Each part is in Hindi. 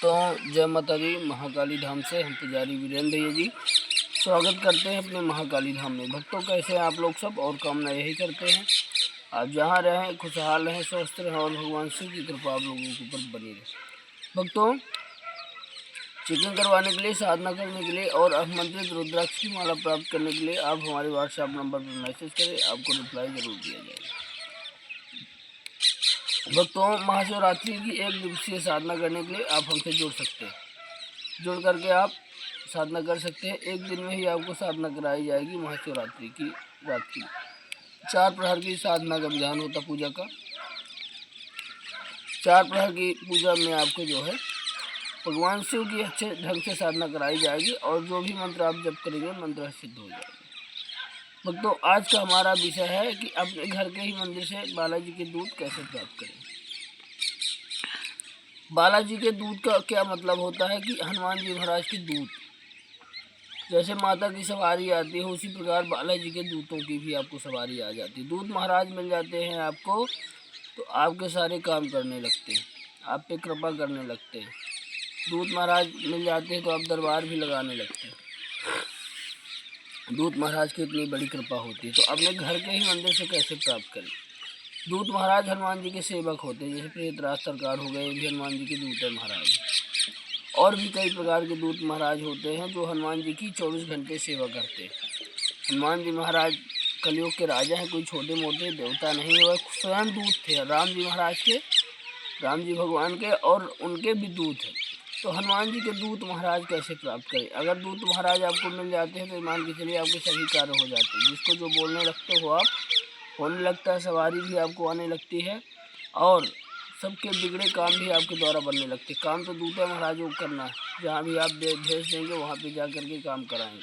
भक्तों जय माता दी। महाकाली धाम से हम पुजारी वीरेंद्र भैया जी स्वागत करते हैं अपने महाकाली धाम में। भक्तों कैसे हैं आप लोग सब, और कामना यही करते हैं आप जहाँ रहें खुशहाल रहें, स्वस्थ रहें और भगवान शिव की कृपा आप लोगों के ऊपर बनी रहे। भक्तों चेकिंग करवाने के लिए, साधना करने के लिए और आमंत्रित रुद्राक्ष की माला प्राप्त करने के लिए आप हमारे व्हाट्सएप नंबर पर मैसेज करें, आपको रिप्लाई जरूर दिया जाएगा। भक्तों महाशिवरात्रि की 1 दिवसीय साधना करने के लिए आप हमसे जुड़ सकते हैं। जुड़ करके आप साधना कर सकते हैं। 1 दिन में ही आपको साधना कराई जाएगी। महाशिवरात्रि की रात की 4 प्रहर की साधना का विधान होता पूजा का। 4 प्रहर की पूजा में आपको जो है भगवान शिव की अच्छे ढंग से साधना कराई जाएगी और जो भी मंत्र आप जप करेंगे मंत्र सिद्ध हो जाएगा। भक्तों आज का हमारा विषय है कि अपने घर के ही मंदिर से बालाजी के दूध कैसे प्राप्त करें। बालाजी के दूध का क्या मतलब होता है कि हनुमान जी महाराज की दूध, जैसे माता की सवारी आती है उसी प्रकार बालाजी के दूतों की भी आपको सवारी आ जाती है। दूध महाराज मिल जाते हैं आपको तो आपके सारे काम करने लगते हैं, आप पे कृपा करने लगते हैं। दूध महाराज मिल जाते हैं तो आप दरबार भी लगाने लगते हैं। दूत महाराज की इतनी बड़ी कृपा होती है। तो अपने घर के ही मंदिर से कैसे प्राप्त करें। दूत महाराज हनुमान जी के सेवक होते हैं, जैसे प्रेतराज सरकार हो गए, ये भी हनुमान जी के दूत है महाराज। और भी कई प्रकार के दूत महाराज होते हैं जो हनुमान जी की 24 घंटे सेवा करते हैं। हनुमान जी महाराज कलयुग के राजा हैं, कोई छोटे मोटे देवता नहीं है, वह स्वयं दूत थे राम जी महाराज के, राम जी भगवान के, और उनके भी दूत हैं। तो हनुमान जी के दूत महाराज कैसे प्राप्त करें। अगर दूत महाराज आपको मिल जाते हैं तो मान के चलिए आपके सभी कार्य हो जाते हैं। जिसको जो बोलने लगते हो आप होने लगता है, सवारी भी आपको आने लगती है और सबके बिगड़े काम भी आपके द्वारा बनने लगते हैं। काम तो दूत महाराज को करना है, जहाँ भी आप भेज देंगे वहाँ पे जा करके काम कराएंगे।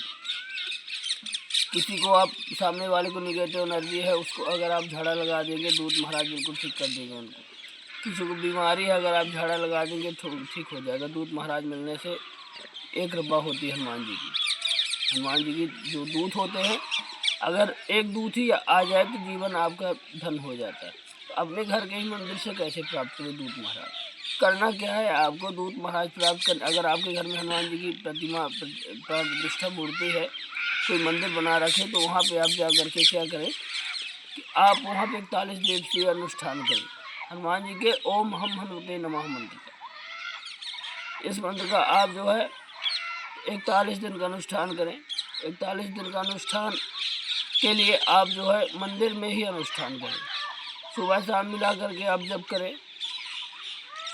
किसी को आप सामने वाले को निगेटिव एनर्जी है उसको अगर आप झाड़ा लगा देंगे दूत महाराज बिल्कुल ठीक कर देंगे उनको। किसी को बीमारी है अगर आप झाड़ा लगा देंगे तो ठीक हो जाएगा। दूत महाराज मिलने से एक कृपा होती है हनुमान जी की। हनुमान जी की जो दूत होते हैं, अगर एक दूत ही आ जाए तो जीवन आपका धन हो जाता है। तो अपने घर के ही मंदिर से कैसे प्राप्त करें दूत महाराज। करना क्या है आपको, दूत महाराज प्राप्त कर, अगर आपके घर में हनुमान जी की प्रतिमा प्रतिष्ठा मूर्ति है, कोई मंदिर बना रखे, तो वहाँ पर आप जा करके क्या करें कि आप वहाँ पर 41 दिवसीय अनुष्ठान करें हनुमान जी के ओम हम हनुमते नमः मंत्र का। इस मंत्र का आप जो है 41 दिन का अनुष्ठान करें। 41 दिन का अनुष्ठान के लिए आप जो है मंदिर में ही अनुष्ठान करें। सुबह शाम मिला करके आप जप करें।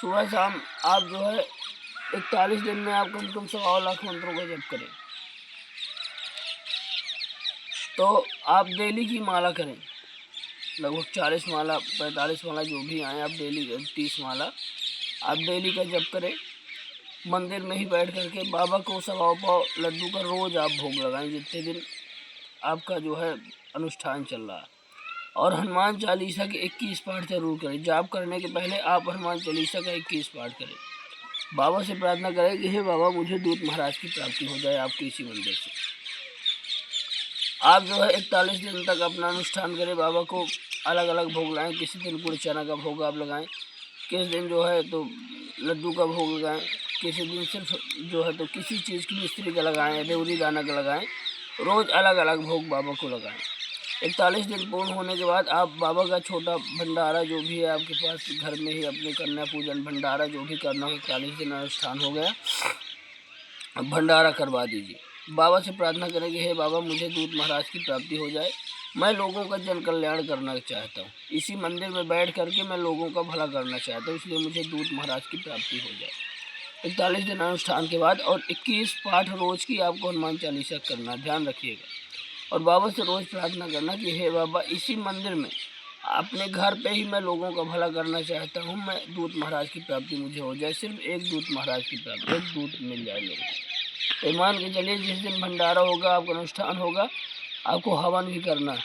सुबह शाम आप जो है 41 दिन में आप कम से कम 1.25 लाख मंत्रों का जप करें। तो आप डेली की माला करें, लगभग 40 माला 45 माला जो भी आए आप डेली 30 माला आप डेली का जप करें। मंदिर में ही बैठ करके बाबा को 1.25 पाव लड्डू का रोज़ आप भोग लगाएं जितने दिन आपका जो है अनुष्ठान चल रहा है। और हनुमान चालीसा के 21 पाठ जरूर करें। जाप करने के पहले आप हनुमान चालीसा का 21 पाठ करें। बाबा से प्रार्थना करें कि हे बाबा मुझे दूत महाराज की प्राप्ति हो जाए आपके इसी मंदिर से। आप जो है 41 दिन तक अपना अनुष्ठान करें। बाबा को अलग अलग भोग लाएं। किसी दिन गुड़ चना का भोग आप लगाएं, किसी दिन जो है तो लड्डू का भोग लगाएं, किसी दिन सिर्फ जो है तो किसी चीज़ की मिस्त्री का लगाएं, रेवड़ी दाना का लगाएं। रोज़ अलग अलग भोग बाबा को लगाएं। 41 दिन पूर्ण होने के बाद आप बाबा का छोटा भंडारा जो भी है आपके पास घर में ही अपने कन्या पूजन भंडारा जो भी करना हो, 41 दिन अनुष्ठान हो गया, भंडारा करवा दीजिए। बाबा से प्रार्थना करें कि हे बाबा मुझे दूत महाराज की प्राप्ति हो जाए। मैं लोगों का जन कल्याण करना चाहता हूँ, इसी मंदिर में बैठ करके मैं लोगों का भला करना चाहता हूँ, इसलिए मुझे दूत महाराज की प्राप्ति हो जाए। 41 दिन अनुष्ठान के बाद और 21 पाठ रोज़ की आपको हनुमान चालीसा करना, ध्यान रखिएगा। और बाबा से रोज़ प्रार्थना करना कि हे बाबा इसी मंदिर में अपने घर पे ही मैं लोगों का भला करना चाहता हूँ, मैं दूत महाराज की प्राप्ति मुझे हो जाए। सिर्फ एक दूत महाराज की प्राप्ति, एक दूत मिल जाए मेरे को। तो मान के चलिए जिस दिन भंडारा होगा आपका अनुष्ठान होगा, आपको हवन भी करना है।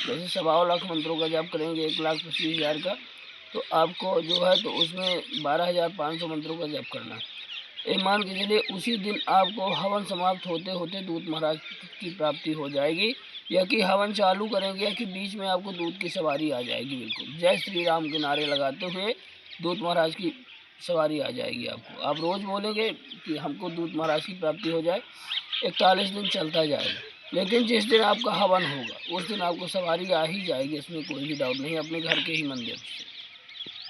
जैसे 1.25 लाख मंत्रों का जप करेंगे 1,25,000 का, तो आपको जो है तो उसमें 12,500 मंत्रों का जप करना है। मान के चलिए उसी दिन आपको हवन समाप्त होते होते दूत महाराज की प्राप्ति हो जाएगी, या कि हवन चालू करेंगे या कि बीच में आपको दूत की सवारी आ जाएगी। बिल्कुल जय श्री राम के नारे लगाते हुए दूत महाराज की सवारी आ जाएगी आपको। आप रोज़ बोलेंगे कि हमको दूत महाराज की प्राप्ति हो जाए, 41 दिन चलता जाएगा, लेकिन जिस दिन आपका हवन होगा उस दिन आपको सवारी आ ही जाएगी, इसमें कोई भी डाउट नहीं। अपने घर के ही मंदिर से,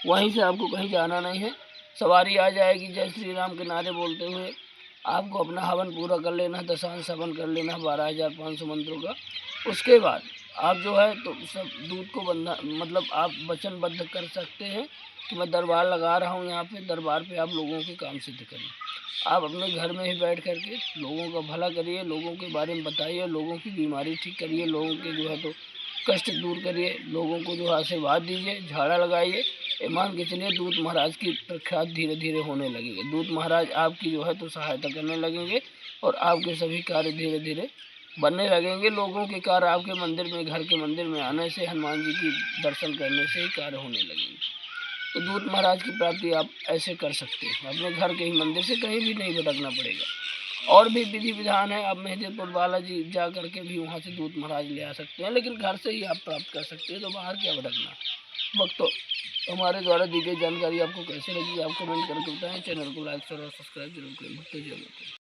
वहीं से आपको कहीं जाना नहीं है, सवारी आ जाएगी। जय श्री राम के नारे बोलते हुए आपको अपना हवन पूरा कर लेना है, दशांश हवन कर लेना है 12,500 मंत्रों का। उसके बाद आप जो है तो सब दूध को बंधा, मतलब आप वचनबद्ध कर सकते हैं कि मैं दरबार लगा रहा हूँ यहाँ पे, दरबार पे आप लोगों के काम सिद्ध करिए। आप अपने घर में ही बैठ कर के लोगों का भला करिए, लोगों के बारे में बताइए, लोगों की बीमारी ठीक करिए, लोगों के जो है तो कष्ट दूर करिए, लोगों को जो है आशीर्वाद दीजिए, झाड़ा लगाइए। मान के चलिए दूत महाराज की प्रख्यात धीरे धीरे होने लगेगी। दूत महाराज आपकी जो है तो सहायता करने लगेंगे और आपके सभी कार्य धीरे धीरे बनने लगेंगे। लोगों के कार्य आपके मंदिर में, घर के मंदिर में आने से, हनुमान जी की दर्शन करने से ही कार्य होने लगेंगे। तो दूत महाराज की प्राप्ति आप ऐसे कर सकते हैं, अपने घर के ही मंदिर से, कहीं भी नहीं भटकना पड़ेगा। और भी विधि विधान है, आप मेहदीपुर बालाजी जा करके भी वहाँ से दूत महाराज ले आ सकते हैं, लेकिन घर से ही आप प्राप्त कर सकते हैं, तो बाहर क्या भटकना। वक्त तो हमारे द्वारा दी गई जानकारी आपको कैसे लगी आप कमेंट करके बताएं। चैनल को लाइक शेयर और सब्सक्राइब जरूर करें।